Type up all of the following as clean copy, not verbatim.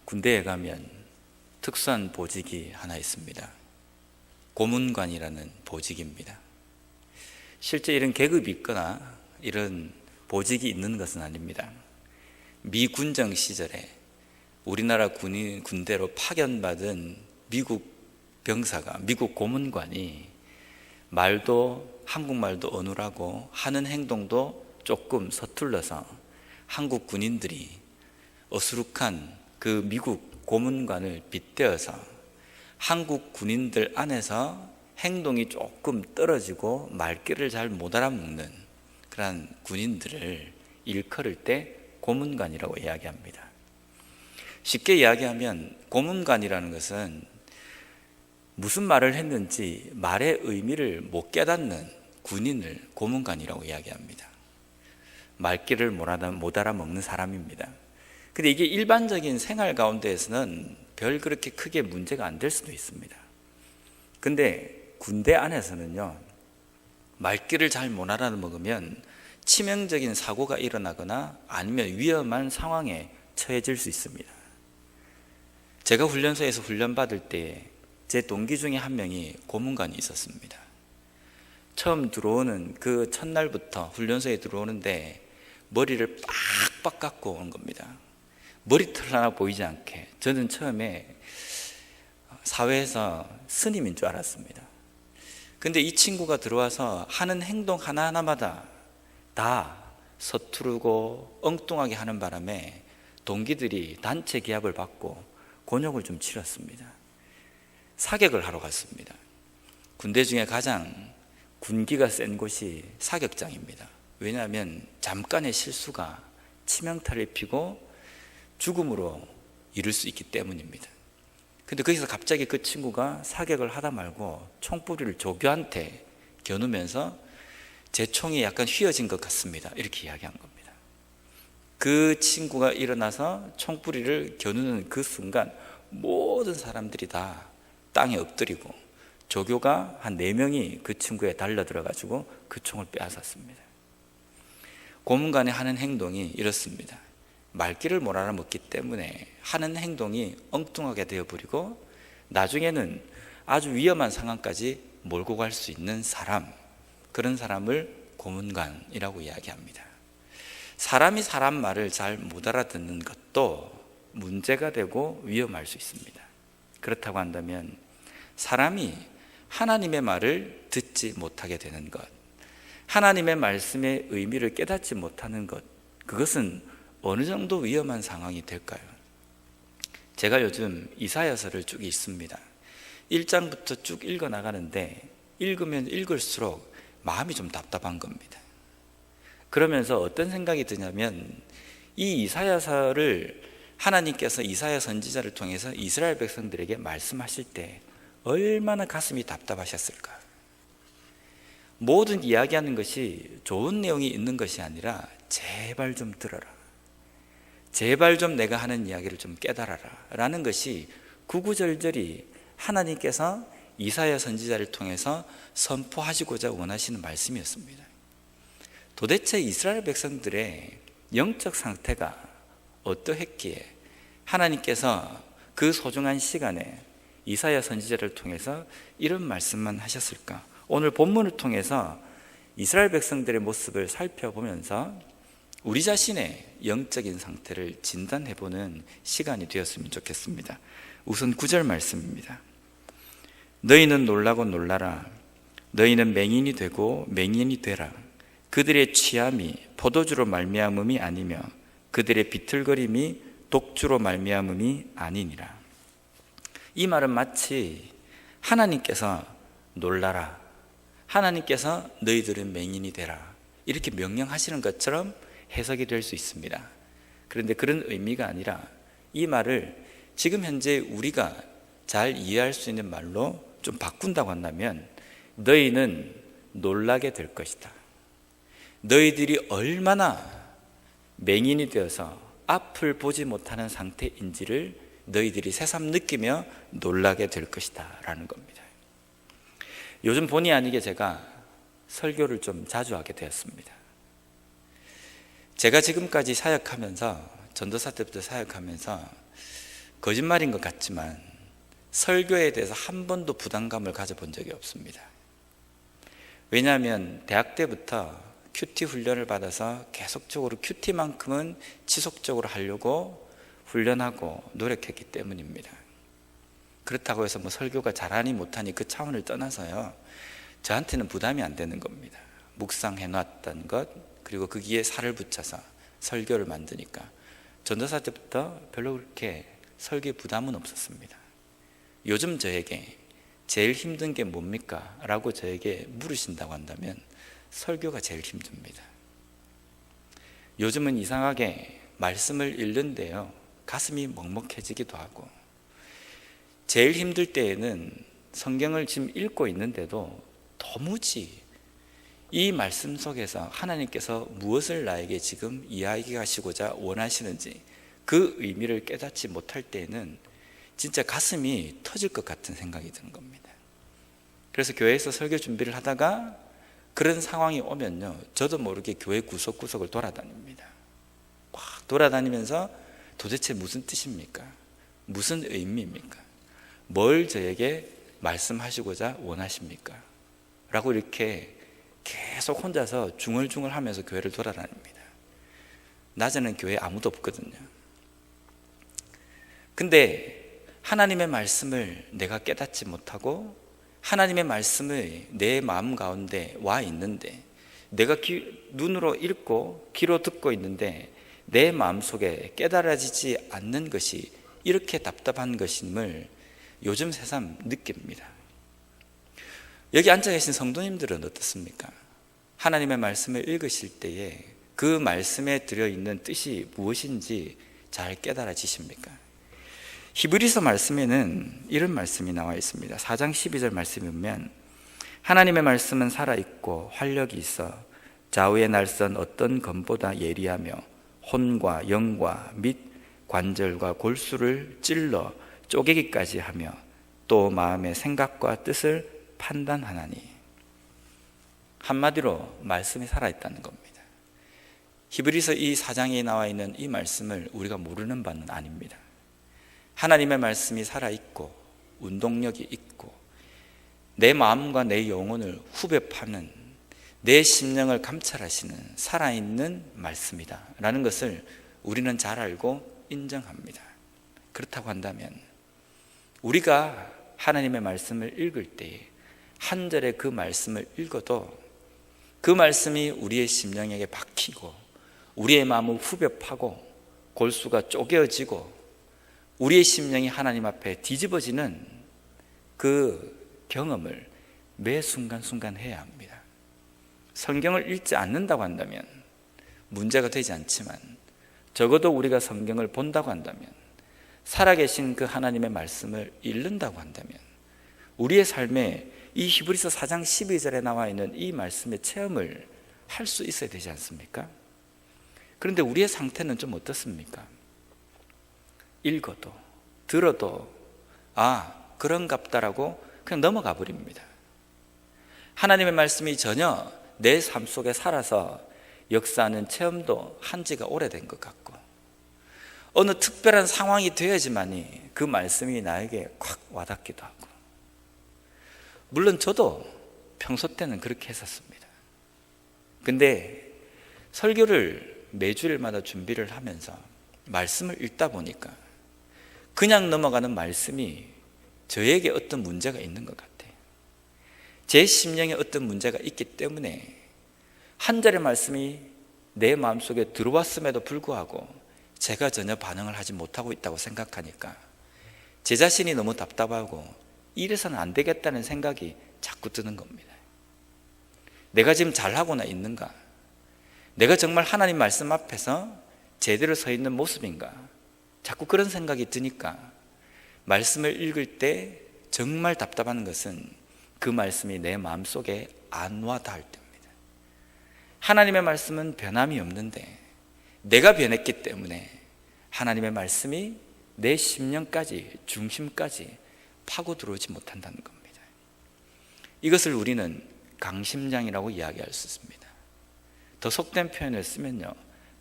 군대에 가면 특수한 보직이 하나 있습니다. 고문관이라는 보직입니다. 실제 이런 계급이 있거나 이런 보직이 있는 것은 아닙니다. 미 군정 시절에 우리나라 군대로 파견받은 미국 병사가, 미국 고문관이 말도 한국말도 어눌하고 하는 행동도 조금 서툴러서 한국 군인들이 어수룩한 그 미국 고문관을 빗대어서 한국 군인들 안에서 행동이 조금 떨어지고 말귀를 잘 못 알아먹는 그런 군인들을 일컬을 때 고문관이라고 이야기합니다. 쉽게 이야기하면 고문관이라는 것은 무슨 말을 했는지 말의 의미를 못 깨닫는 군인을 고문관이라고 이야기합니다. 말귀를 못 알아먹는 사람입니다. 근데 이게 일반적인 생활 가운데에서는 별 그렇게 크게 문제가 안 될 수도 있습니다. 근데 군대 안에서는요, 말귀를 잘 못 알아먹으면 치명적인 사고가 일어나거나 아니면 위험한 상황에 처해질 수 있습니다. 제가 훈련소에서 훈련받을 때 제 동기 중에 한 명이 고문관이 있었습니다. 처음 들어오는 그 첫날부터 훈련소에 들어오는데 머리를 빡빡 깎고 온 겁니다. 머리털 하나 보이지 않게. 저는 처음에 사회에서 스님인 줄 알았습니다. 근데 이 친구가 들어와서 하는 행동 하나하나마다 다 서투르고 엉뚱하게 하는 바람에 동기들이 단체 기합을 받고 곤욕을 좀 치렀습니다. 사격을 하러 갔습니다. 군대 중에 가장 군기가 센 곳이 사격장입니다. 왜냐하면 잠깐의 실수가 치명타를 입히고 죽음으로 이를 수 있기 때문입니다. 근데 거기서 갑자기 그 친구가 사격을 하다 말고 총뿌리를 조교한테 겨누면서 제 총이 약간 휘어진 것 같습니다. 이렇게 이야기한 겁니다. 그 친구가 일어나서 총뿌리를 겨누는 그 순간 모든 사람들이 다 땅에 엎드리고 조교가 한 4명이 그 친구에 달려들어가지고 그 총을 빼앗았습니다. 고문관이 하는 행동이 이렇습니다. 말귀를 못 알아먹기 때문에 하는 행동이 엉뚱하게 되어버리고 나중에는 아주 위험한 상황까지 몰고 갈 수 있는 사람, 그런 사람을 고문관이라고 이야기합니다. 사람이 사람 말을 잘 못 알아듣는 것도 문제가 되고 위험할 수 있습니다. 그렇다고 한다면 사람이 하나님의 말을 듣지 못하게 되는 것, 하나님의 말씀의 의미를 깨닫지 못하는 것, 그것은 어느 정도 위험한 상황이 될까요? 제가 요즘 이사야서를 쭉 읽습니다. 1장부터 쭉 읽어 나가는데 읽으면 읽을수록 마음이 좀 답답한 겁니다. 그러면서 어떤 생각이 드냐면 이 이사야서를 하나님께서 이사야 선지자를 통해서 이스라엘 백성들에게 말씀하실 때 얼마나 가슴이 답답하셨을까. 모든 이야기하는 것이 좋은 내용이 있는 것이 아니라 제발 좀 들어라, 제발 좀 내가 하는 이야기를 좀 깨달아라 라는 것이 구구절절히 하나님께서 이사야 선지자를 통해서 선포하시고자 원하시는 말씀이었습니다. 도대체 이스라엘 백성들의 영적 상태가 어떠했기에 하나님께서 그 소중한 시간에 이사야 선지자를 통해서 이런 말씀만 하셨을까? 오늘 본문을 통해서 이스라엘 백성들의 모습을 살펴보면서 우리 자신의 영적인 상태를 진단해보는 시간이 되었으면 좋겠습니다. 우선 9절 말씀입니다. 너희는 놀라고 놀라라. 너희는 맹인이 되고 맹인이 되라. 그들의 취함이 포도주로 말미암음이 아니며 그들의 비틀거림이 독주로 말미암음이 아니니라. 이 말은 마치 하나님께서 놀라라, 하나님께서 너희들은 맹인이 되라 이렇게 명령하시는 것처럼 해석이 될 수 있습니다. 그런데 그런 의미가 아니라 이 말을 지금 현재 우리가 잘 이해할 수 있는 말로 좀 바꾼다고 한다면 너희는 놀라게 될 것이다. 너희들이 얼마나 맹인이 되어서 앞을 보지 못하는 상태인지를 너희들이 새삼 느끼며 놀라게 될 것이다 라는 겁니다. 요즘 본의 아니게 제가 설교를 좀 자주 하게 되었습니다. 제가 지금까지 사역하면서, 전도사 때부터 사역하면서 거짓말인 것 같지만 설교에 대해서 한 번도 부담감을 가져본 적이 없습니다. 왜냐하면 대학 때부터 큐티 훈련을 받아서 계속적으로 큐티만큼은 지속적으로 하려고 훈련하고 노력했기 때문입니다. 그렇다고 해서 뭐 설교가 잘하니 못하니 그 차원을 떠나서요, 저한테는 부담이 안 되는 겁니다. 묵상해놨던 것, 그리고 거기에 살을 붙여서 설교를 만드니까 전도사 때부터 별로 그렇게 설교에 부담은 없었습니다. 요즘 저에게 제일 힘든 게 뭡니까? 라고 저에게 물으신다고 한다면 설교가 제일 힘듭니다. 요즘은 이상하게 말씀을 읽는데요, 가슴이 먹먹해지기도 하고, 제일 힘들 때에는 성경을 지금 읽고 있는데도 도무지 이 말씀 속에서 하나님께서 무엇을 나에게 지금 이야기하시고자 원하시는지 그 의미를 깨닫지 못할 때에는 진짜 가슴이 터질 것 같은 생각이 드는 겁니다. 그래서 교회에서 설교 준비를 하다가 그런 상황이 오면요, 저도 모르게 교회 구석구석을 돌아다닙니다. 막 돌아다니면서 도대체 무슨 뜻입니까? 무슨 의미입니까? 뭘 저에게 말씀하시고자 원하십니까? 라고 이렇게 계속 혼자서 중얼중얼 하면서 교회를 돌아다닙니다. 낮에는 교회에 아무도 없거든요. 근데 하나님의 말씀을 내가 깨닫지 못하고 하나님의 말씀을 내 마음 가운데 와 있는데, 내가 눈으로 읽고 귀로 듣고 있는데 내 마음속에 깨달아지지 않는 것이 이렇게 답답한 것임을 요즘 새삼 느낍니다. 여기 앉아 계신 성도님들은 어떻습니까? 하나님의 말씀을 읽으실 때에 그 말씀에 들어있는 뜻이 무엇인지 잘 깨달아지십니까? 히브리서 말씀에는 이런 말씀이 나와 있습니다. 4장 12절 말씀에 보면 하나님의 말씀은 살아있고 활력이 있어 좌우에 날선 어떤 검보다 예리하며 혼과 영과 및 관절과 골수를 찔러 쪼개기까지 하며 또 마음의 생각과 뜻을 판단하나니. 한마디로 말씀이 살아있다는 겁니다. 히브리서 이 4장에 나와 있는 이 말씀을 우리가 모르는 바는 아닙니다. 하나님의 말씀이 살아있고 운동력이 있고 내 마음과 내 영혼을 후벼 파는, 내 심령을 감찰하시는 살아있는 말씀이다 라는 것을 우리는 잘 알고 인정합니다. 그렇다고 한다면 우리가 하나님의 말씀을 읽을 때 한 절의 그 말씀을 읽어도 그 말씀이 우리의 심령에게 박히고 우리의 마음을 후벼 파고 골수가 쪼개어지고 우리의 심령이 하나님 앞에 뒤집어지는 그 경험을 매 순간순간 해야 합니다. 성경을 읽지 않는다고 한다면 문제가 되지 않지만 적어도 우리가 성경을 본다고 한다면, 살아계신 그 하나님의 말씀을 읽는다고 한다면 우리의 삶에 이 히브리서 4장 12절에 나와 있는 이 말씀의 체험을 할 수 있어야 되지 않습니까? 그런데 우리의 상태는 좀 어떻습니까? 읽어도 들어도 그런갑다라고 그냥 넘어가 버립니다. 하나님의 말씀이 전혀 내 삶 속에 살아서 역사하는 체험도 한 지가 오래된 것 같고, 어느 특별한 상황이 되어야지만이 그 말씀이 나에게 확 와닿기도 하고, 물론 저도 평소 때는 그렇게 했었습니다. 근데 설교를 매주일마다 준비를 하면서 말씀을 읽다 보니까 그냥 넘어가는 말씀이 저에게 어떤 문제가 있는 것 같아요. 제 심령에 어떤 문제가 있기 때문에 한 절의 말씀이 내 마음속에 들어왔음에도 불구하고 제가 전혀 반응을 하지 못하고 있다고 생각하니까 제 자신이 너무 답답하고 이래서는 안 되겠다는 생각이 자꾸 드는 겁니다. 내가 지금 잘하고나 있는가? 내가 정말 하나님 말씀 앞에서 제대로 서 있는 모습인가? 자꾸 그런 생각이 드니까 말씀을 읽을 때 정말 답답한 것은 그 말씀이 내 마음속에 안 와 닿을 때입니다. 하나님의 말씀은 변함이 없는데 내가 변했기 때문에 하나님의 말씀이 내 심령까지, 중심까지 파고 들어오지 못한다는 겁니다. 이것을 우리는 강심장이라고 이야기할 수 있습니다. 더 속된 표현을 쓰면요,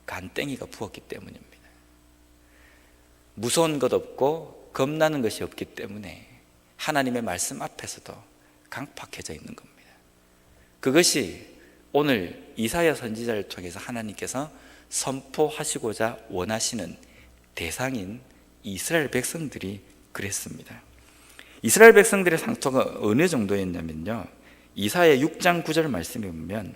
간땡이가 부었기 때문입니다. 무서운 것 없고 겁나는 것이 없기 때문에 하나님의 말씀 앞에서도 강팍해져 있는 겁니다. 그것이 오늘 이사야 선지자를 통해서 하나님께서 선포하시고자 원하시는 대상인 이스라엘 백성들이 그랬습니다. 이스라엘 백성들의 상처가 어느 정도였냐면요, 이사야 6장 9절 말씀에 보면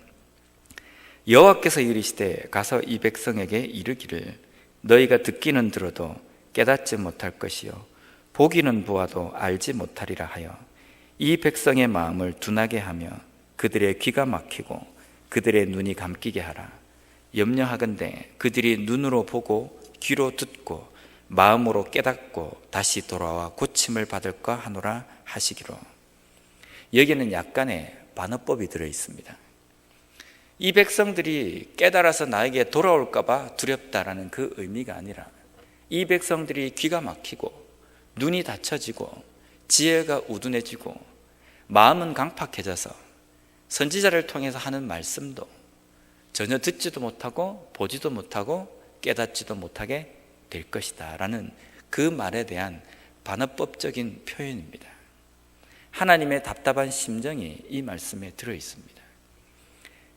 여호와께서 이르시되 가서 이 백성에게 이르기를 너희가 듣기는 들어도 깨닫지 못할 것이요 보기는 보아도 알지 못하리라 하여 이 백성의 마음을 둔하게 하며 그들의 귀가 막히고 그들의 눈이 감기게 하라. 염려하건대 그들이 눈으로 보고 귀로 듣고 마음으로 깨닫고 다시 돌아와 고침을 받을까 하노라 하시기로. 여기에는 약간의 반어법이 들어 있습니다. 이 백성들이 깨달아서 나에게 돌아올까 봐 두렵다라는 그 의미가 아니라 이 백성들이 귀가 막히고 눈이 닫혀지고 지혜가 우둔해지고 마음은 강팍해져서 선지자를 통해서 하는 말씀도 전혀 듣지도 못하고 보지도 못하고 깨닫지도 못하게 될 것이다 라는 그 말에 대한 반어법적인 표현입니다. 하나님의 답답한 심정이 이 말씀에 들어 있습니다.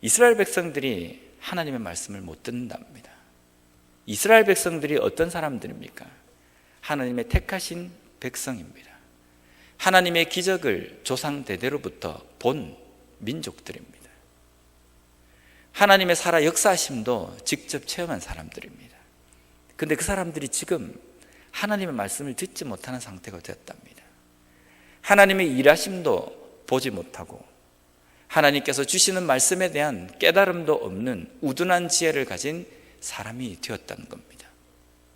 이스라엘 백성들이 하나님의 말씀을 못 듣는답니다. 이스라엘 백성들이 어떤 사람들입니까? 하나님의 택하신 백성입니다. 하나님의 기적을 조상 대대로부터 본 민족들입니다. 하나님의 살아 역사하심도 직접 체험한 사람들입니다. 그런데 그 사람들이 지금 하나님의 말씀을 듣지 못하는 상태가 되었답니다. 하나님의 일하심도 보지 못하고 하나님께서 주시는 말씀에 대한 깨달음도 없는 우둔한 지혜를 가진 사람이 되었다는 겁니다.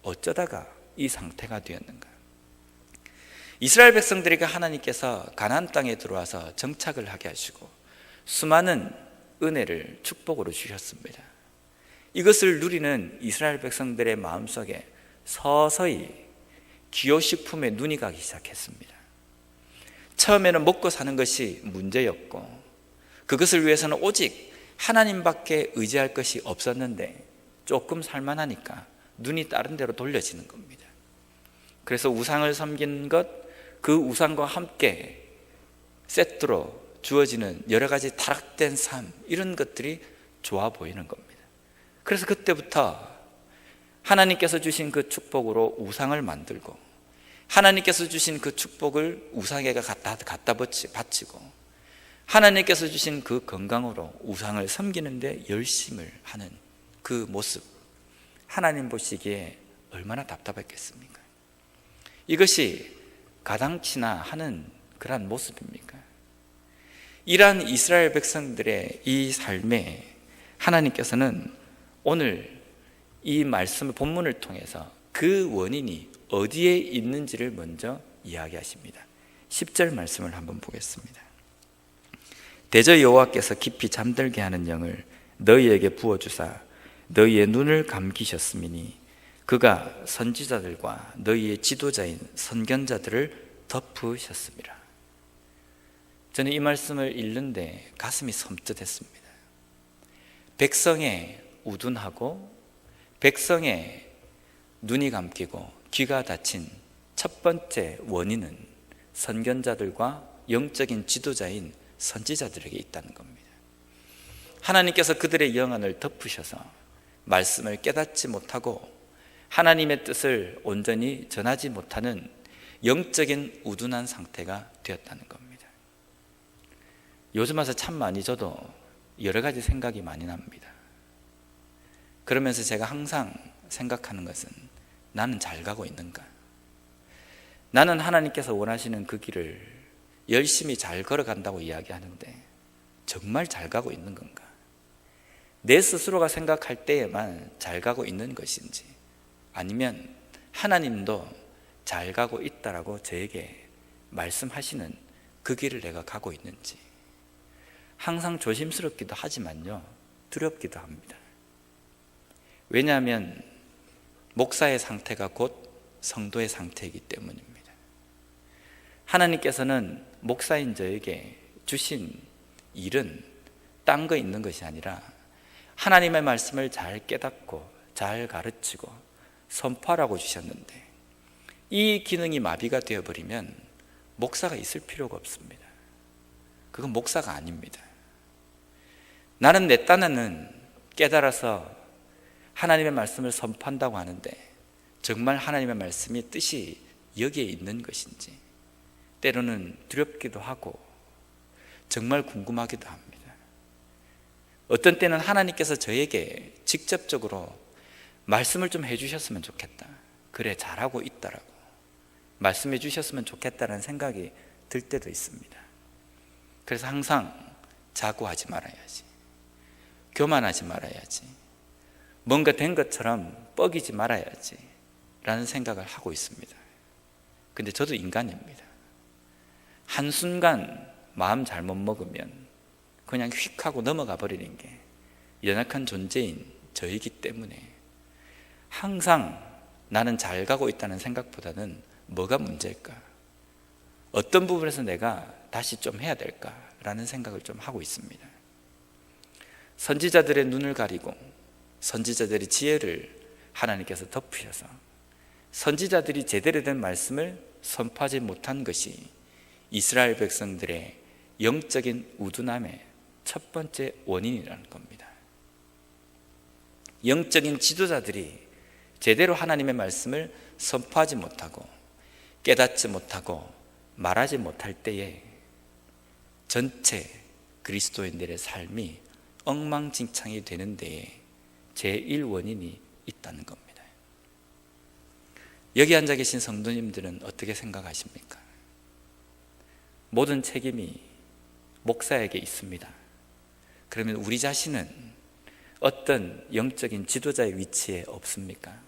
어쩌다가 이 상태가 되었는가? 이스라엘 백성들에게 하나님께서 가나안 땅에 들어와서 정착을 하게 하시고 수많은 은혜를 축복으로 주셨습니다. 이것을 누리는 이스라엘 백성들의 마음속에 서서히 기호식품에 눈이 가기 시작했습니다. 처음에는 먹고 사는 것이 문제였고 그것을 위해서는 오직 하나님밖에 의지할 것이 없었는데 조금 살만하니까 눈이 다른 데로 돌려지는 겁니다. 그래서 우상을 섬긴 것, 그 우상과 함께 세트로 주어지는 여러 가지 타락된 삶, 이런 것들이 좋아 보이는 겁니다. 그래서 그때부터 하나님께서 주신 그 축복으로 우상을 만들고 하나님께서 주신 그 축복을 우상에게 갖다 바치고 하나님께서 주신 그 건강으로 우상을 섬기는데 열심을 하는 그 모습, 하나님 보시기에 얼마나 답답했겠습니까? 이것이 가당치나 하는 그러한 모습입니까? 이러한 이스라엘 백성들의 이 삶에 하나님께서는 오늘 이 말씀의 본문을 통해서 그 원인이 어디에 있는지를 먼저 이야기하십니다. 10절 말씀을 한번 보겠습니다. 대저 여호와께서 깊이 잠들게 하는 영을 너희에게 부어주사 너희의 눈을 감기셨음이니 그가 선지자들과 너희의 지도자인 선견자들을 덮으셨습니다. 저는 이 말씀을 읽는데 가슴이 섬뜩했습니다. 백성의 우둔하고 백성의 눈이 감기고 귀가 닫힌 첫 번째 원인은 선견자들과 영적인 지도자인 선지자들에게 있다는 겁니다. 하나님께서 그들의 영안을 덮으셔서 말씀을 깨닫지 못하고 하나님의 뜻을 온전히 전하지 못하는 영적인 우둔한 상태가 되었다는 겁니다. 요즘 와서 참 많이 저도 여러 가지 생각이 많이 납니다. 그러면서 제가 항상 생각하는 것은 나는 잘 가고 있는가? 나는 하나님께서 원하시는 그 길을 열심히 잘 걸어간다고 이야기하는데 정말 잘 가고 있는 건가? 내 스스로가 생각할 때에만 잘 가고 있는 것인지 아니면 하나님도 잘 가고 있다라고 저에게 말씀하시는 그 길을 내가 가고 있는지 항상 조심스럽기도 하지만요 두렵기도 합니다. 왜냐하면 목사의 상태가 곧 성도의 상태이기 때문입니다. 하나님께서는 목사인 저에게 주신 일은 딴 거 있는 것이 아니라 하나님의 말씀을 잘 깨닫고 잘 가르치고 선포하라고 주셨는데 이 기능이 마비가 되어버리면 목사가 있을 필요가 없습니다. 그건 목사가 아닙니다. 나는 내 딴에는 깨달아서 하나님의 말씀을 선포한다고 하는데 정말 하나님의 말씀이 뜻이 여기에 있는 것인지 때로는 두렵기도 하고 정말 궁금하기도 합니다. 어떤 때는 하나님께서 저에게 직접적으로 말씀을 좀 해주셨으면 좋겠다, 그래 잘하고 있다라고 말씀해 주셨으면 좋겠다는 생각이 들 때도 있습니다. 그래서 항상 자고하지 말아야지, 교만하지 말아야지, 뭔가 된 것처럼 뻐기지 말아야지 라는 생각을 하고 있습니다. 근데 저도 인간입니다. 한순간 마음 잘못 먹으면 그냥 휙 하고 넘어가 버리는 게 연약한 존재인 저이기 때문에 항상 나는 잘 가고 있다는 생각보다는 뭐가 문제일까? 어떤 부분에서 내가 다시 좀 해야 될까라는 생각을 좀 하고 있습니다. 선지자들의 눈을 가리고 선지자들의 지혜를 하나님께서 덮으셔서 선지자들이 제대로 된 말씀을 선포하지 못한 것이 이스라엘 백성들의 영적인 우둔함의 첫 번째 원인이라는 겁니다. 영적인 지도자들이 제대로 하나님의 말씀을 선포하지 못하고 깨닫지 못하고 말하지 못할 때에 전체 그리스도인들의 삶이 엉망진창이 되는 데에 제1원인이 있다는 겁니다. 여기 앉아 계신 성도님들은 어떻게 생각하십니까? 모든 책임이 목사에게 있습니다. 그러면 우리 자신은 어떤 영적인 지도자의 위치에 없습니까?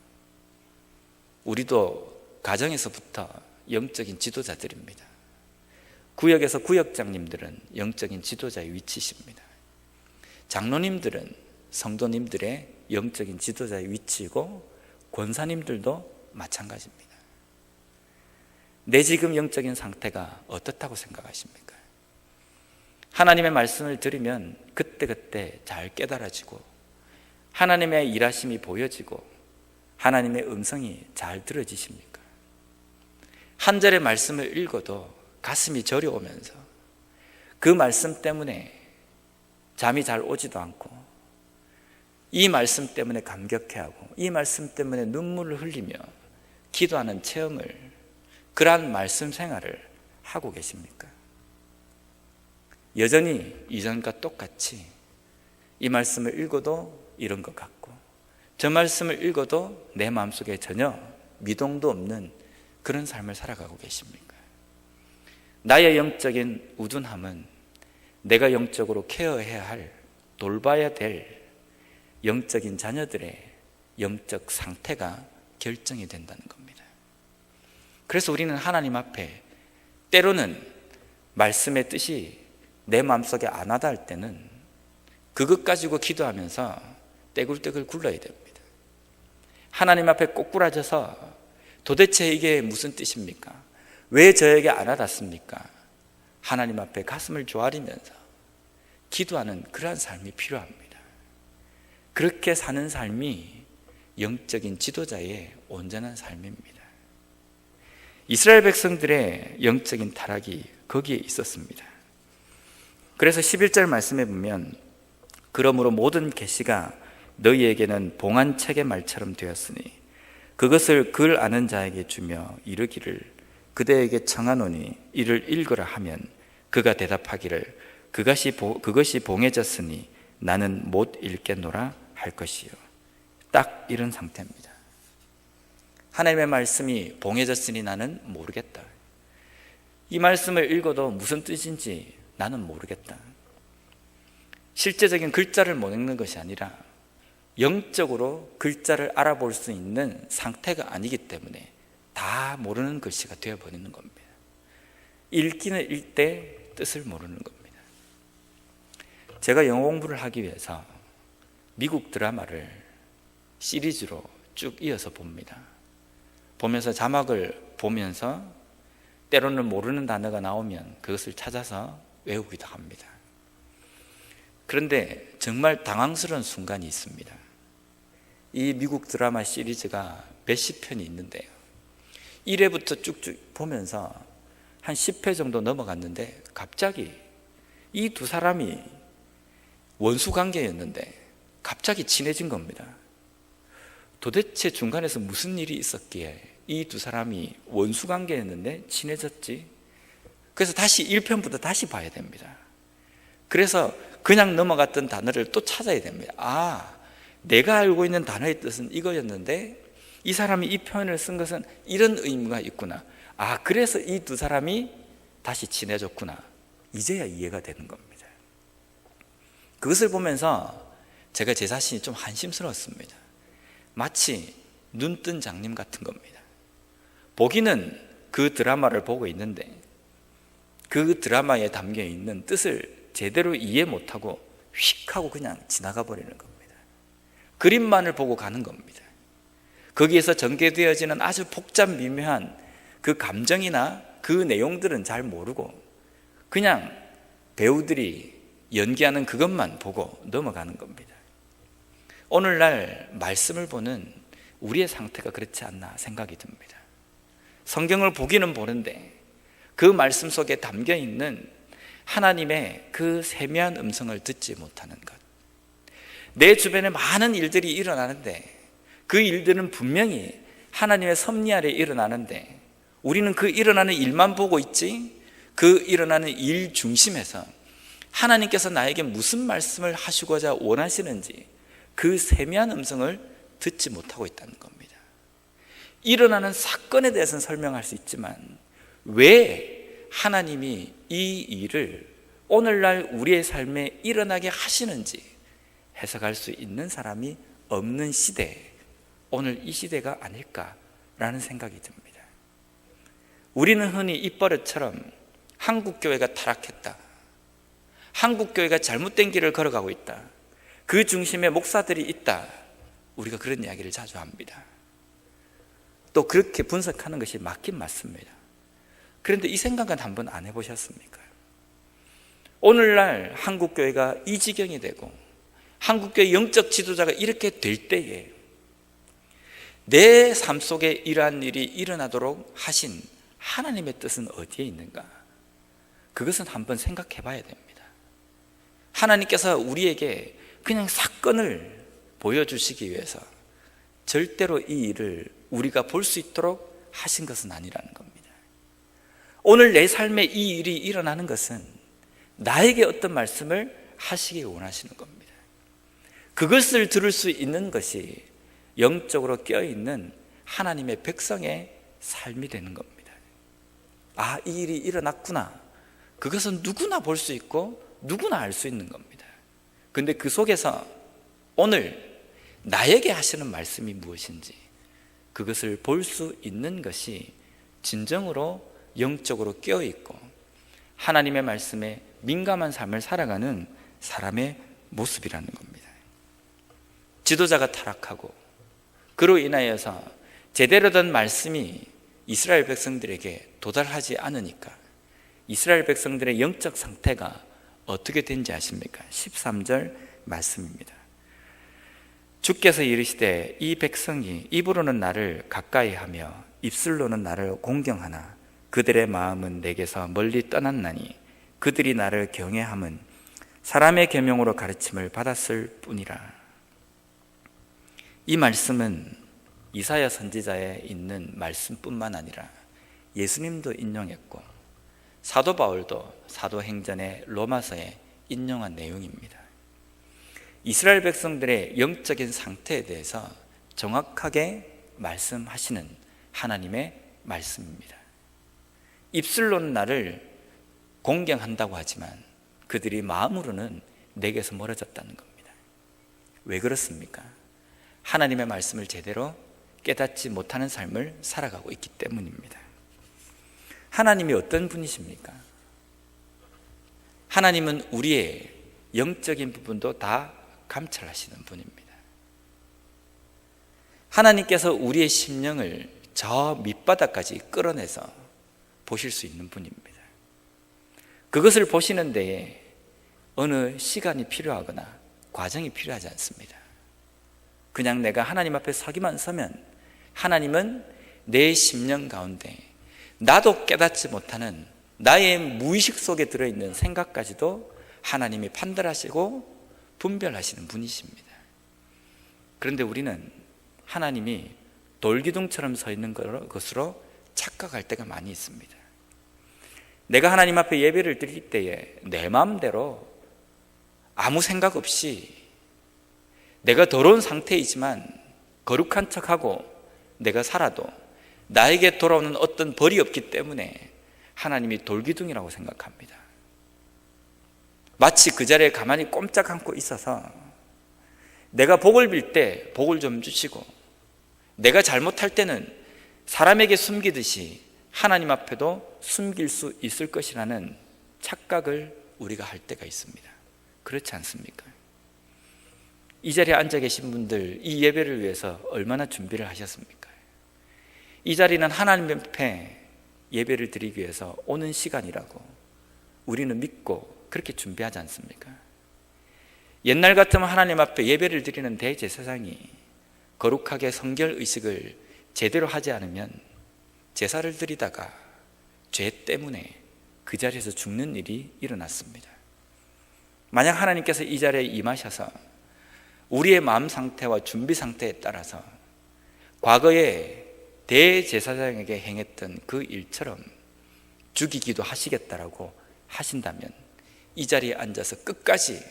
우리도 가정에서부터 영적인 지도자들입니다. 구역에서 구역장님들은 영적인 지도자의 위치십니다. 장로님들은 성도님들의 영적인 지도자의 위치이고 권사님들도 마찬가지입니다. 내 지금 영적인 상태가 어떻다고 생각하십니까? 하나님의 말씀을 들으면 그때그때 잘 깨달아지고 하나님의 일하심이 보여지고 하나님의 음성이 잘 들어지십니까? 한 절의 말씀을 읽어도 가슴이 저려오면서 그 말씀 때문에 잠이 잘 오지도 않고 이 말씀 때문에 감격해하고 이 말씀 때문에 눈물을 흘리며 기도하는 체험을, 그러한 말씀 생활을 하고 계십니까? 여전히 이전과 똑같이 이 말씀을 읽어도 이런 것 같고 저 말씀을 읽어도 내 마음속에 전혀 미동도 없는 그런 삶을 살아가고 계십니까? 나의 영적인 우둔함은 내가 영적으로 케어해야 할, 돌봐야 될 영적인 자녀들의 영적 상태가 결정이 된다는 겁니다. 그래서 우리는 하나님 앞에 때로는 말씀의 뜻이 내 마음속에 안 와닿을 할 때는 그것 가지고 기도하면서 떼굴떼굴 굴러야 됩니다. 하나님 앞에 꼬꾸라져서 도대체 이게 무슨 뜻입니까? 왜 저에게 안 와닿습니까? 하나님 앞에 가슴을 조아리면서 기도하는 그러한 삶이 필요합니다. 그렇게 사는 삶이 영적인 지도자의 온전한 삶입니다. 이스라엘 백성들의 영적인 타락이 거기에 있었습니다. 그래서 11절 말씀에 보면 그러므로 모든 계시가 너희에게는 봉안책의 말처럼 되었으니 그것을 글 아는 자에게 주며 이르기를 그대에게 청하노니 이를 읽으라 하면 그가 대답하기를 그것이 봉해졌으니 나는 못 읽겠노라 할 것이요. 딱 이런 상태입니다. 하나님의 말씀이 봉해졌으니 나는 모르겠다. 이 말씀을 읽어도 무슨 뜻인지 나는 모르겠다. 실제적인 글자를 못 읽는 것이 아니라 영적으로 글자를 알아볼 수 있는 상태가 아니기 때문에 다 모르는 글씨가 되어버리는 겁니다. 읽기는 읽되 뜻을 모르는 겁니다. 제가 영어 공부를 하기 위해서 미국 드라마를 시리즈로 쭉 이어서 봅니다. 보면서 자막을 보면서 때로는 모르는 단어가 나오면 그것을 찾아서 외우기도 합니다. 그런데 정말 당황스러운 순간이 있습니다. 이 미국 드라마 시리즈가 몇십 편이 있는데요, 1회부터 쭉쭉 보면서 한 10회 정도 넘어갔는데 갑자기 이 두 사람이 원수 관계였는데 갑자기 친해진 겁니다. 도대체 중간에서 무슨 일이 있었기에 이 두 사람이 원수 관계였는데 친해졌지? 그래서 다시 1편부터 다시 봐야 됩니다. 그래서 그냥 넘어갔던 단어를 또 찾아야 됩니다. 아, 내가 알고 있는 단어의 뜻은 이거였는데 이 사람이 이 표현을 쓴 것은 이런 의미가 있구나. 아, 그래서 이 두 사람이 다시 친해졌구나. 이제야 이해가 되는 겁니다. 그것을 보면서 제가 제 자신이 좀 한심스러웠습니다. 마치 눈뜬 장님 같은 겁니다. 보기는 그 드라마를 보고 있는데 그 드라마에 담겨 있는 뜻을 제대로 이해 못하고 휙 하고 그냥 지나가 버리는 겁니다. 그림만을 보고 가는 겁니다. 거기에서 전개되어지는 아주 복잡 미묘한 그 감정이나 그 내용들은 잘 모르고 그냥 배우들이 연기하는 그것만 보고 넘어가는 겁니다. 오늘날 말씀을 보는 우리의 상태가 그렇지 않나 생각이 듭니다. 성경을 보기는 보는데 그 말씀 속에 담겨 있는 하나님의 그 세미한 음성을 듣지 못하는 것. 내 주변에 많은 일들이 일어나는데 그 일들은 분명히 하나님의 섭리 아래 일어나는데 우리는 그 일어나는 일만 보고 있지, 그 일어나는 일 중심에서 하나님께서 나에게 무슨 말씀을 하시고자 원하시는지 그 세미한 음성을 듣지 못하고 있다는 겁니다. 일어나는 사건에 대해서는 설명할 수 있지만 왜 하나님이 이 일을 오늘날 우리의 삶에 일어나게 하시는지 해석할 수 있는 사람이 없는 시대, 오늘 이 시대가 아닐까라는 생각이 듭니다. 우리는 흔히 입버릇처럼 한국교회가 타락했다, 한국교회가 잘못된 길을 걸어가고 있다, 그 중심에 목사들이 있다, 우리가 그런 이야기를 자주 합니다. 또 그렇게 분석하는 것이 맞긴 맞습니다. 그런데 이 생각은 한번 안 해보셨습니까? 오늘날 한국교회가 이 지경이 되고 한국교회 영적 지도자가 이렇게 될 때에 내 삶 속에 이러한 일이 일어나도록 하신 하나님의 뜻은 어디에 있는가? 그것은 한번 생각해 봐야 됩니다. 하나님께서 우리에게 그냥 사건을 보여주시기 위해서 절대로 이 일을 우리가 볼 수 있도록 하신 것은 아니라는 겁니다. 오늘 내 삶에 이 일이 일어나는 것은 나에게 어떤 말씀을 하시기 원하시는 겁니다. 그것을 들을 수 있는 것이 영적으로 껴있는 하나님의 백성의 삶이 되는 겁니다. 아, 이 일이 일어났구나. 그것은 누구나 볼 수 있고 누구나 알 수 있는 겁니다. 그런데 그 속에서 오늘 나에게 하시는 말씀이 무엇인지 그것을 볼 수 있는 것이 진정으로 영적으로 깨어있고 하나님의 말씀에 민감한 삶을 살아가는 사람의 모습이라는 겁니다. 지도자가 타락하고 그로 인하여서 제대로 된 말씀이 이스라엘 백성들에게 도달하지 않으니까 이스라엘 백성들의 영적 상태가 어떻게 된지 아십니까? 13절 말씀입니다. 주께서 이르시되 이 백성이 입으로는 나를 가까이하며 입술로는 나를 공경하나 그들의 마음은 내게서 멀리 떠났나니 그들이 나를 경외함은 사람의 계명으로 가르침을 받았을 뿐이라. 이 말씀은 이사야 선지자에 있는 말씀뿐만 아니라 예수님도 인용했고 사도 바울도 사도행전의 로마서에 인용한 내용입니다. 이스라엘 백성들의 영적인 상태에 대해서 정확하게 말씀하시는 하나님의 말씀입니다. 입술로는 나를 공경한다고 하지만 그들이 마음으로는 내게서 멀어졌다는 겁니다. 왜 그렇습니까? 하나님의 말씀을 제대로 깨닫지 못하는 삶을 살아가고 있기 때문입니다. 하나님이 어떤 분이십니까? 하나님은 우리의 영적인 부분도 다 감찰하시는 분입니다. 하나님께서 우리의 심령을 저 밑바닥까지 끌어내서 보실 수 있는 분입니다. 그것을 보시는 데에 어느 시간이 필요하거나 과정이 필요하지 않습니다. 그냥 내가 하나님 앞에 서기만 서면 하나님은 내 심령 가운데 나도 깨닫지 못하는 나의 무의식 속에 들어있는 생각까지도 하나님이 판단하시고 분별하시는 분이십니다. 그런데 우리는 하나님이 돌기둥처럼 서 있는 것으로 착각할 때가 많이 있습니다. 내가 하나님 앞에 예배를 드릴 때에 내 마음대로 아무 생각 없이 내가 더러운 상태이지만 거룩한 척하고 내가 살아도 나에게 돌아오는 어떤 벌이 없기 때문에 하나님이 돌기둥이라고 생각합니다. 마치 그 자리에 가만히 꼼짝 않고 있어서 내가 복을 빌 때 복을 좀 주시고 내가 잘못할 때는 사람에게 숨기듯이 하나님 앞에도 숨길 수 있을 것이라는 착각을 우리가 할 때가 있습니다. 그렇지 않습니까? 이 자리에 앉아 계신 분들, 이 예배를 위해서 얼마나 준비를 하셨습니까? 이 자리는 하나님 앞에 예배를 드리기 위해서 오는 시간이라고 우리는 믿고 그렇게 준비하지 않습니까? 옛날 같으면 하나님 앞에 예배를 드리는 대제사장이 거룩하게 성결의식을 제대로 하지 않으면 제사를 드리다가 죄 때문에 그 자리에서 죽는 일이 일어났습니다. 만약 하나님께서 이 자리에 임하셔서 우리의 마음 상태와 준비 상태에 따라서 과거에 대제사장에게 행했던 그 일처럼 죽이기도 하시겠다라고 하신다면 이 자리에 앉아서 끝까지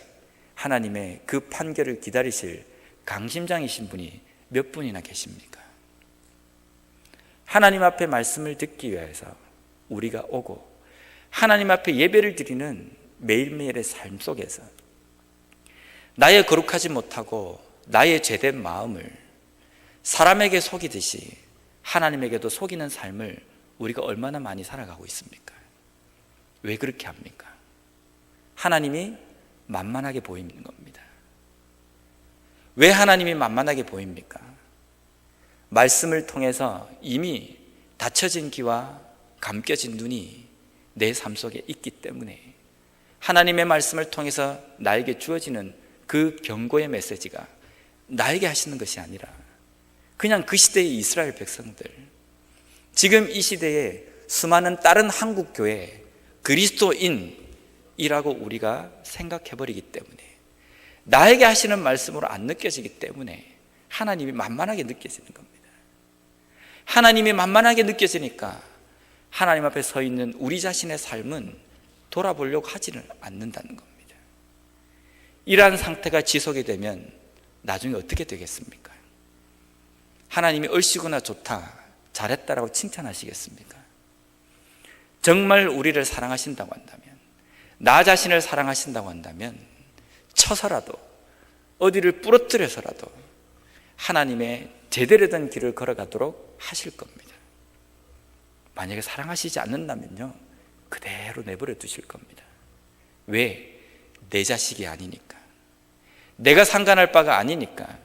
하나님의 그 판결을 기다리실 강심장이신 분이 몇 분이나 계십니까? 하나님 앞에 말씀을 듣기 위해서 우리가 오고 하나님 앞에 예배를 드리는 매일매일의 삶 속에서 나의 거룩하지 못하고 나의 죄된 마음을 사람에게 속이듯이 하나님에게도 속이는 삶을 우리가 얼마나 많이 살아가고 있습니까? 왜 그렇게 합니까? 하나님이 만만하게 보이는 겁니다. 왜 하나님이 만만하게 보입니까? 말씀을 통해서 이미 닫혀진 귀와 감겨진 눈이 내 삶 속에 있기 때문에 하나님의 말씀을 통해서 나에게 주어지는 그 경고의 메시지가 나에게 하시는 것이 아니라 그냥 그 시대의 이스라엘 백성들, 지금 이 시대에 수많은 다른 한국교회 그리스도인이라고 우리가 생각해버리기 때문에 나에게 하시는 말씀으로 안 느껴지기 때문에 하나님이 만만하게 느껴지는 겁니다. 하나님이 만만하게 느껴지니까 하나님 앞에 서 있는 우리 자신의 삶은 돌아보려고 하지는 않는다는 겁니다. 이러한 상태가 지속이 되면 나중에 어떻게 되겠습니까? 하나님이 얼씨구나 좋다, 잘했다라고 칭찬하시겠습니까? 정말 우리를 사랑하신다고 한다면, 나 자신을 사랑하신다고 한다면 쳐서라도 어디를 부러뜨려서라도 하나님의 제대로 된 길을 걸어가도록 하실 겁니다. 만약에 사랑하시지 않는다면요, 그대로 내버려 두실 겁니다. 왜? 내 자식이 아니니까, 내가 상관할 바가 아니니까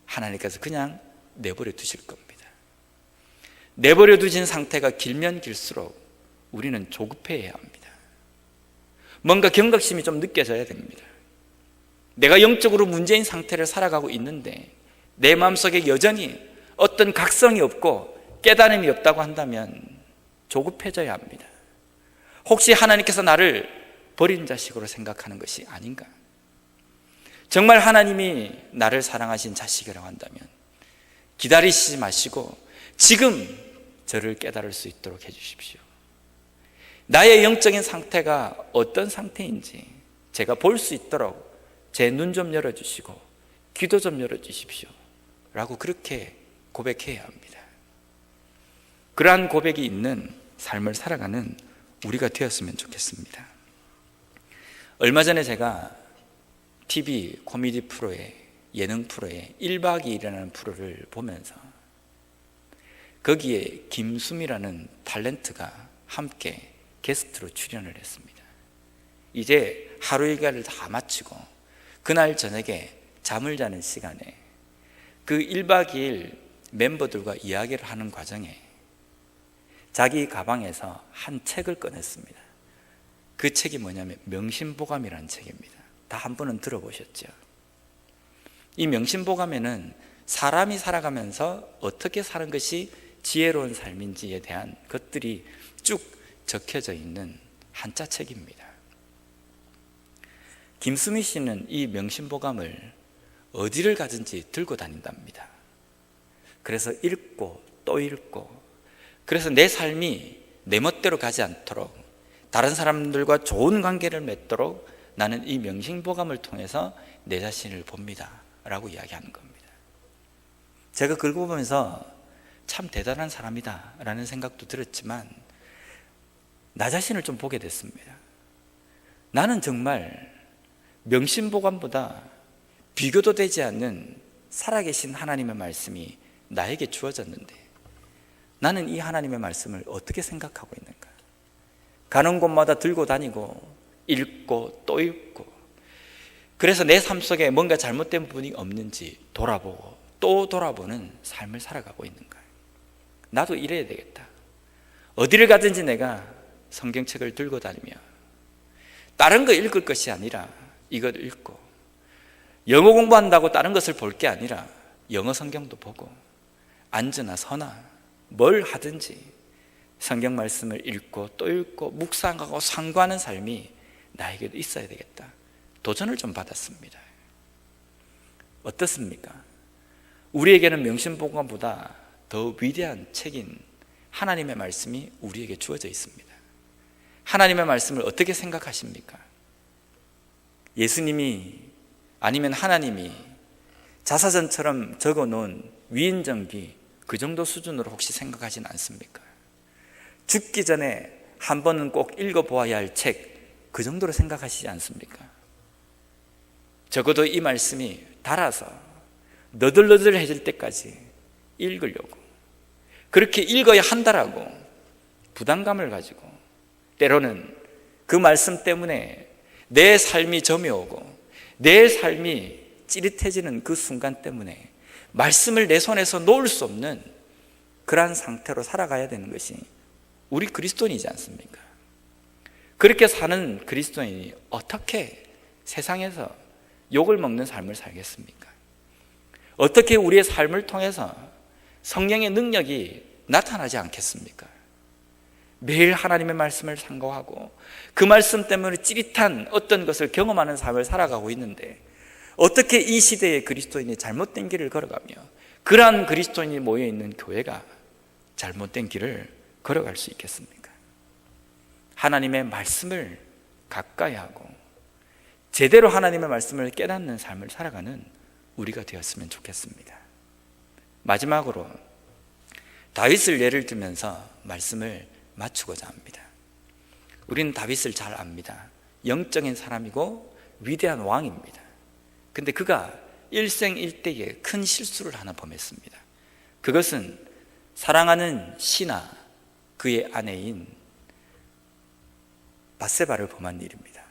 하나님께서 그냥 내버려 두실 겁니다. 내버려 두신 상태가 길면 길수록 우리는 조급해야 합니다. 뭔가 경각심이 좀 느껴져야 됩니다. 내가 영적으로 문제인 상태를 살아가고 있는데 내 마음속에 여전히 어떤 각성이 없고 깨달음이 없다고 한다면 조급해져야 합니다. 혹시 하나님께서 나를 버린 자식으로 생각하는 것이 아닌가? 정말 하나님이 나를 사랑하신 자식이라고 한다면 기다리시지 마시고 지금 저를 깨달을 수 있도록 해주십시오. 나의 영적인 상태가 어떤 상태인지 제가 볼 수 있도록 제 눈 좀 열어주시고 귀도 좀 열어주십시오 라고 그렇게 고백해야 합니다. 그러한 고백이 있는 삶을 살아가는 우리가 되었으면 좋겠습니다. 얼마 전에 제가 TV 코미디 프로에, 예능 프로에 1박 2일이라는 프로를 보면서 거기에 김수미라는 탤런트가 함께 게스트로 출연을 했습니다. 이제 하루 일과를 다 마치고 그날 저녁에 잠을 자는 시간에 그 1박 2일 멤버들과 이야기를 하는 과정에 자기 가방에서 한 책을 꺼냈습니다. 그 책이 뭐냐면 명심보감이라는 책입니다. 다 한 번은 들어보셨죠? 이 명심보감에는 사람이 살아가면서 어떻게 사는 것이 지혜로운 삶인지에 대한 것들이 쭉 적혀져 있는 한자책입니다. 김수미 씨는 이 명심보감을 어디를 가든지 들고 다닌답니다. 그래서 읽고 또 읽고, 그래서 내 삶이 내 멋대로 가지 않도록, 다른 사람들과 좋은 관계를 맺도록 나는 이 명심보감을 통해서 내 자신을 봅니다 라고 이야기하는 겁니다. 제가 그걸 보면서 참 대단한 사람이다 라는 생각도 들었지만 나 자신을 좀 보게 됐습니다. 나는 정말 명심보감보다 비교도 되지 않는 살아계신 하나님의 말씀이 나에게 주어졌는데 나는 이 하나님의 말씀을 어떻게 생각하고 있는가? 가는 곳마다 들고 다니고 읽고 또 읽고, 그래서 내 삶 속에 뭔가 잘못된 부분이 없는지 돌아보고 또 돌아보는 삶을 살아가고 있는가? 나도 이래야 되겠다. 어디를 가든지 내가 성경책을 들고 다니며 다른 거 읽을 것이 아니라 이걸 읽고, 영어 공부한다고 다른 것을 볼 게 아니라 영어 성경도 보고, 앉으나 서나 뭘 하든지 성경 말씀을 읽고 또 읽고 묵상하고 상고하는 삶이 나에게도 있어야 되겠다. 도전을 좀 받았습니다. 어떻습니까? 우리에게는 명심보감보다 더 위대한 책인 하나님의 말씀이 우리에게 주어져 있습니다. 하나님의 말씀을 어떻게 생각하십니까? 예수님이 아니면 하나님이 자사전처럼 적어놓은 위인전기 그 정도 수준으로 혹시 생각하진 않습니까? 죽기 전에 한 번은 꼭 읽어보아야 할 책 그 정도로 생각하시지 않습니까? 적어도 이 말씀이 달아서 너덜너덜해질 때까지 읽으려고, 그렇게 읽어야 한다라고 부담감을 가지고, 때로는 그 말씀 때문에 내 삶이 점여오고 내 삶이 찌릿해지는 그 순간 때문에 말씀을 내 손에서 놓을 수 없는 그러한 상태로 살아가야 되는 것이 우리 그리스도인이지 않습니까? 그렇게 사는 그리스도인이 어떻게 세상에서 욕을 먹는 삶을 살겠습니까? 어떻게 우리의 삶을 통해서 성령의 능력이 나타나지 않겠습니까? 매일 하나님의 말씀을 상고하고 그 말씀 때문에 찌릿한 어떤 것을 경험하는 삶을 살아가고 있는데 어떻게 이 시대의 그리스도인이 잘못된 길을 걸어가며 그러한 그리스도인이 모여있는 교회가 잘못된 길을 걸어갈 수 있겠습니까? 하나님의 말씀을 가까이 하고 제대로 하나님의 말씀을 깨닫는 삶을 살아가는 우리가 되었으면 좋겠습니다. 마지막으로 다윗을 예를 들면서 말씀을 맞추고자 합니다. 우리는 다윗을 잘 압니다. 영적인 사람이고 위대한 왕입니다. 근데 그가 일생일대에 큰 실수를 하나 범했습니다. 그것은 사랑하는 시나 그의 아내인 밧세바를 범한 일입니다.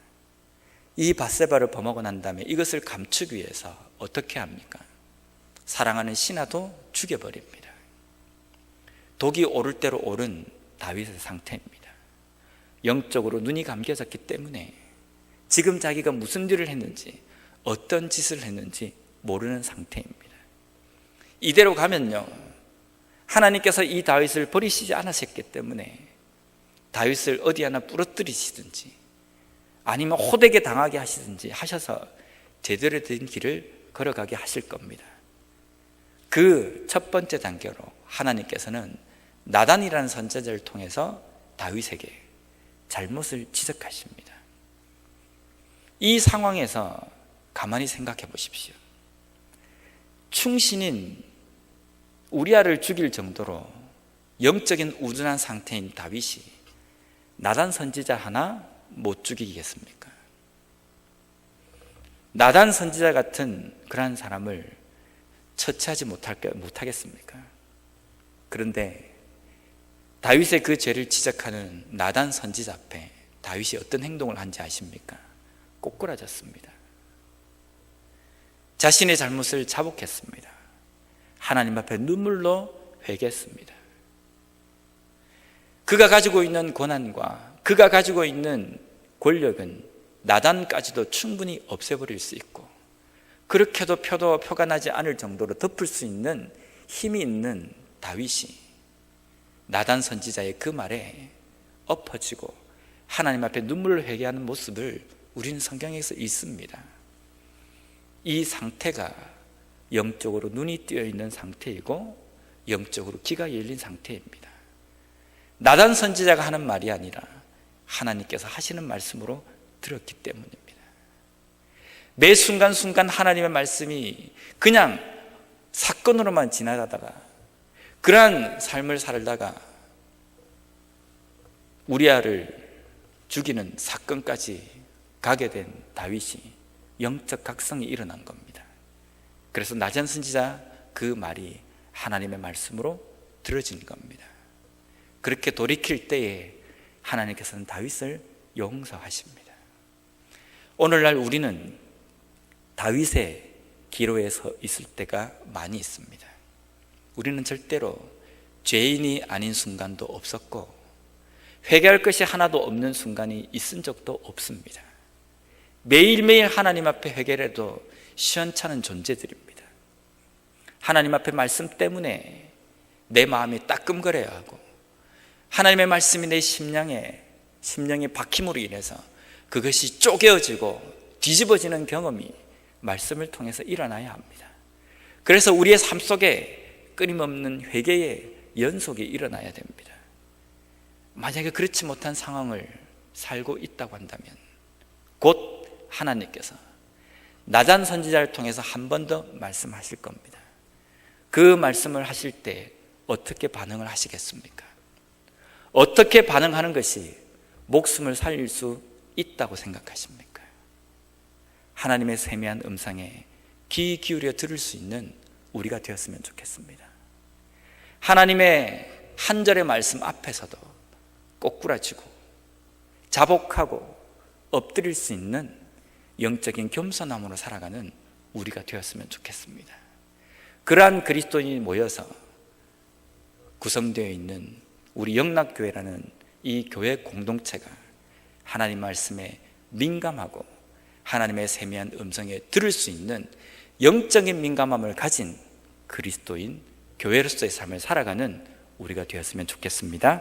이 밧세바를 범하고 난 다음에 이것을 감추기 위해서 어떻게 합니까? 사랑하는 시나도 죽여버립니다. 독이 오를 대로 오른 다윗의 상태입니다. 영적으로 눈이 감겨졌기 때문에 지금 자기가 무슨 일을 했는지 어떤 짓을 했는지 모르는 상태입니다. 이대로 가면요, 하나님께서 이 다윗을 버리시지 않으셨기 때문에 다윗을 어디 하나 부러뜨리시든지 아니면 호되게 당하게 하시든지 하셔서 제대로 된 길을 걸어가게 하실 겁니다. 그 첫 번째 단계로 하나님께서는 나단이라는 선지자를 통해서 다윗에게 잘못을 지적하십니다. 이 상황에서 가만히 생각해 보십시오. 충신인 우리아를 죽일 정도로 영적인 우둔한 상태인 다윗이 나단 선지자 하나 못 죽이겠습니까? 나단 선지자 같은 그러한 사람을 처치하지 못하겠습니까? 그런데 다윗의 그 죄를 지적하는 나단 선지자 앞에 다윗이 어떤 행동을 한지 아십니까? 꼬꾸라졌습니다. 자신의 잘못을 자복했습니다. 하나님 앞에 눈물로 회개했습니다. 그가 가지고 있는 권한과 그가 가지고 있는 권력은 나단까지도 충분히 없애버릴 수 있고 그렇게도 표가 나지 않을 정도로 덮을 수 있는 힘이 있는 다윗이 나단 선지자의 그 말에 엎어지고 하나님 앞에 눈물을 회개하는 모습을 우리는 성경에서 읽습니다. 이 상태가 영적으로 눈이 뜨여 있는 상태이고 영적으로 귀가 열린 상태입니다. 나단 선지자가 하는 말이 아니라 하나님께서 하시는 말씀으로 들었기 때문입니다. 매 순간순간 하나님의 말씀이 그냥 사건으로만 지나가다가 그러한 삶을 살다가 우리아를 죽이는 사건까지 가게 된 다윗이 영적 각성이 일어난 겁니다. 그래서 나단 선지자 그 말이 하나님의 말씀으로 들어진 겁니다. 그렇게 돌이킬 때에 하나님께서는 다윗을 용서하십니다. 오늘날 우리는 다윗의 기로에 서 있을 때가 많이 있습니다. 우리는 절대로 죄인이 아닌 순간도 없었고 회개할 것이 하나도 없는 순간이 있은 적도 없습니다. 매일매일 하나님 앞에 회개를 해도 시원찮은 존재들입니다. 하나님 앞에 말씀 때문에 내 마음이 따끔거려야 하고 하나님의 말씀이 내 심령의 박힘으로 인해서 그것이 쪼개어지고 뒤집어지는 경험이 말씀을 통해서 일어나야 합니다. 그래서 우리의 삶 속에 끊임없는 회개의 연속이 일어나야 됩니다. 만약에 그렇지 못한 상황을 살고 있다고 한다면 곧 하나님께서 나단 선지자를 통해서 한 번 더 말씀하실 겁니다. 그 말씀을 하실 때 어떻게 반응을 하시겠습니까? 어떻게 반응하는 것이 목숨을 살릴 수 있다고 생각하십니까? 하나님의 세미한 음성에 귀 기울여 들을 수 있는 우리가 되었으면 좋겠습니다. 하나님의 한 절의 말씀 앞에서도 꼬꾸라지고 자복하고 엎드릴 수 있는 영적인 겸손함으로 살아가는 우리가 되었으면 좋겠습니다. 그러한 그리스도인이 모여서 구성되어 있는 우리 영락교회라는 이 교회 공동체가 하나님 말씀에 민감하고 하나님의 세미한 음성에 들을 수 있는 영적인 민감함을 가진 그리스도인 교회로서의 삶을 살아가는 우리가 되었으면 좋겠습니다.